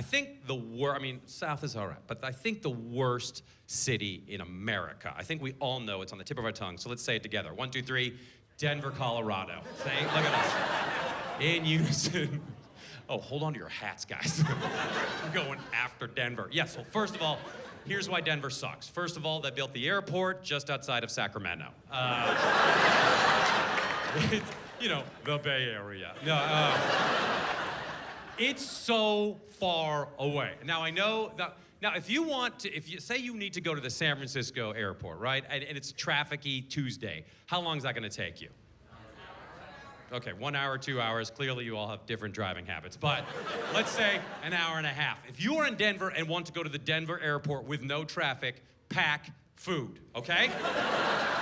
I think I mean, South is all right, but I think the worst city in America, I think we all know it's on the tip of our tongue, so let's say it together. 1, 2, 3, Denver, Colorado. Say, look at us. In unison. Oh, hold on to your hats, guys. I'm going after Denver. Yes, well, first of all, here's why Denver sucks. First of all, they built the airport just outside of Sacramento. It's, you know, the Bay Area. No, it's so far away. Now, I know that, now if you want to, if you say you need to go to the San Francisco airport, right, and it's trafficky Tuesday, how long is that gonna take you? Okay, 1 hour, 2 hours. Clearly you all have different driving habits, but let's say an hour and a half. If you are in Denver and want to go to the Denver airport with no traffic, pack food, okay?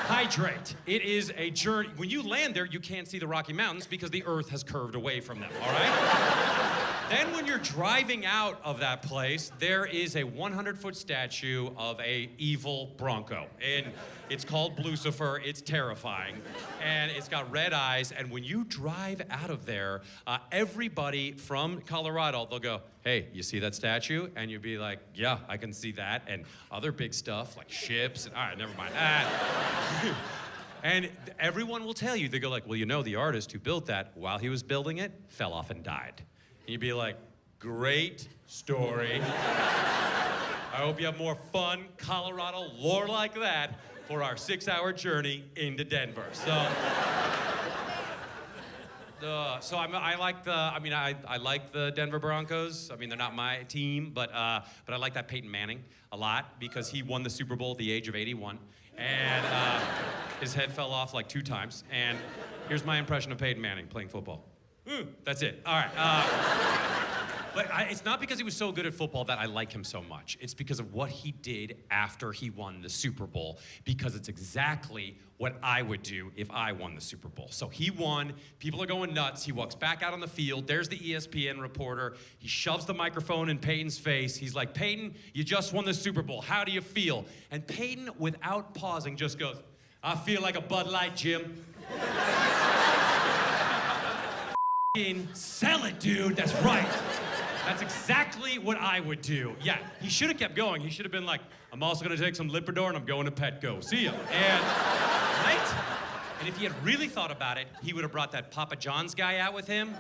Hydrate. It is a journey. When you land there, you can't see the Rocky Mountains because the earth has curved away from them, all right? Then when you're driving out of that place, there is a 100-foot statue of a evil Bronco. And it's called Lucifer. It's terrifying. And it's got red eyes. And when you drive out of there, everybody from Colorado, they'll go, hey, you see that statue? And you'll be like, yeah, I can see that. And other big stuff like ships. And, all right, never mind. And everyone will tell you, they go like, well, you know, the artist who built that, while he was building it, fell off and died. And you'd be like, great story. I hope you have more fun Colorado lore like that for our 6-hour journey into Denver. I like the Denver Broncos. I mean, they're not my team, but I like that Peyton Manning a lot because he won the Super Bowl at the age of 81. And his head fell off like 2 times. And here's my impression of Peyton Manning playing football. That's it. All right. But it's not because he was so good at football that I like him so much. It's because of what he did after he won the Super Bowl, because it's exactly what I would do if I won the Super Bowl. So he won, people are going nuts, he walks back out on the field, there's the ESPN reporter, he shoves the microphone in Peyton's face, he's like, Peyton, you just won the Super Bowl, how do you feel? And Peyton, without pausing, just goes, I feel like a Bud Light, Jim. Sell it, dude, that's right. That's exactly what I would do. Yeah, he should have kept going. He should have been like, I'm also gonna take some Lipitor and I'm going to Petco. See ya. And, right? And if he had really thought about it, he would have brought that Papa John's guy out with him.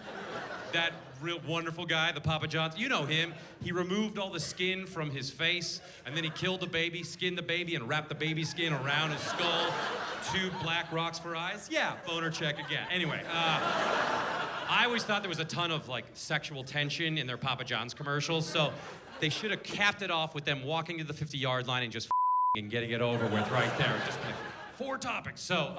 That real wonderful guy, the Papa John's. You know him. He removed all the skin from his face, and then he killed the baby, skinned the baby, and wrapped the baby skin around his skull. 2 black rocks for eyes. Yeah, boner check again. Anyway, I always thought there was a ton of like sexual tension in their Papa John's commercials, so they should have capped it off with them walking to the 50-yard line and just and getting it over with right there. Just like 4 topics. So,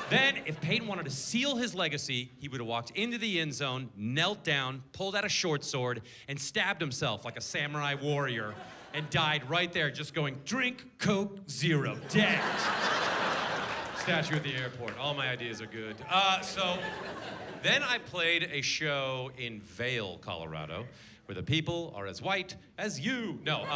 then if Peyton wanted to seal his legacy, he would have walked into the end zone, knelt down, pulled out a short sword, and stabbed himself like a samurai warrior, and died right there, just going, drink, Coke, 0, dead. Statue at the airport. All my ideas are good. Then I played a show in Vail, Colorado, where the people are as white as you. No,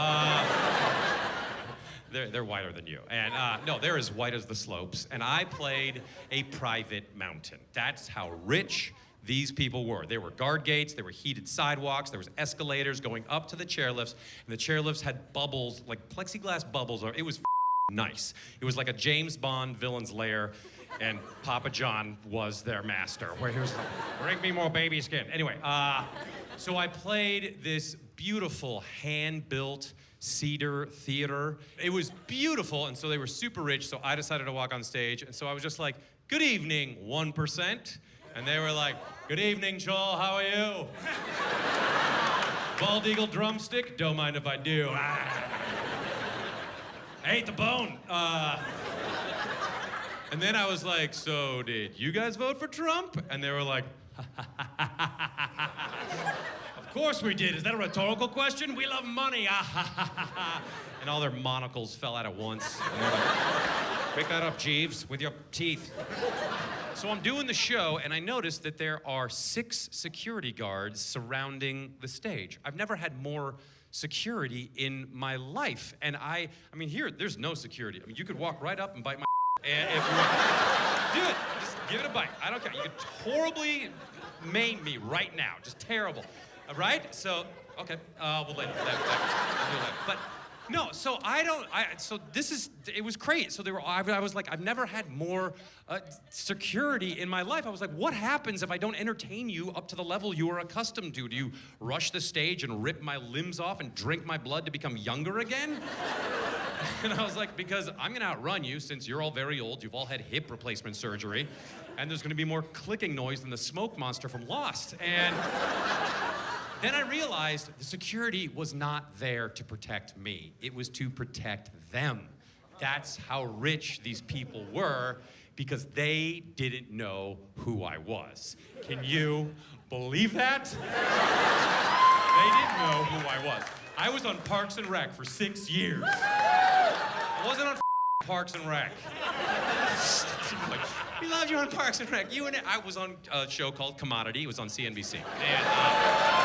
they're whiter than you. And no, they're as white as the slopes. And I played a private mountain. That's how rich these people were. There were guard gates, there were heated sidewalks, there was escalators going up to the chairlifts, and the chairlifts had bubbles, like plexiglass bubbles. It was nice. It was like a James Bond villain's lair, and Papa John was their master, where he was like, bring me more baby skin. Anyway, so I played this beautiful hand-built cedar theater. It was beautiful, and so they were super rich, so I decided to walk on stage, and so I was just like, good evening, 1%. And they were like, good evening, Joel, how are you? Bald eagle drumstick, don't mind if I do. I ate the bone. And then I was like, so did you guys vote for Trump? And they were like, of course we did. Is that a rhetorical question? We love money. And all their monocles fell out at once. And they're like, pick that up, Jeeves, with your teeth. So I'm doing the show, and I noticed that there are 6 security guards surrounding the stage. I've never had more security in my life. And I mean, here, there's no security. I mean, you could walk right up and bite my and if you want, do it. Just give it a bite. I don't care. You could horribly maim me right now. Just terrible. Right? So, okay, we'll later. We'll do that. But no, so it was great. So I was like, I've never had more security in my life. I was like, what happens if I don't entertain you up to the level you are accustomed to? Do you rush the stage and rip my limbs off and drink my blood to become younger again? And I was like, because I'm gonna outrun you since you're all very old, you've all had hip replacement surgery, and there's gonna be more clicking noise than the smoke monster from Lost. And then I realized the security was not there to protect me. It was to protect them. That's how rich these people were, because they didn't know who I was. Can you believe that? They didn't know who I was. I was on Parks and Rec for 6 years. I wasn't on Parks and Rec. Like, we loved you on Parks and Rec. I was on a show called Commodity. It was on CNBC. And,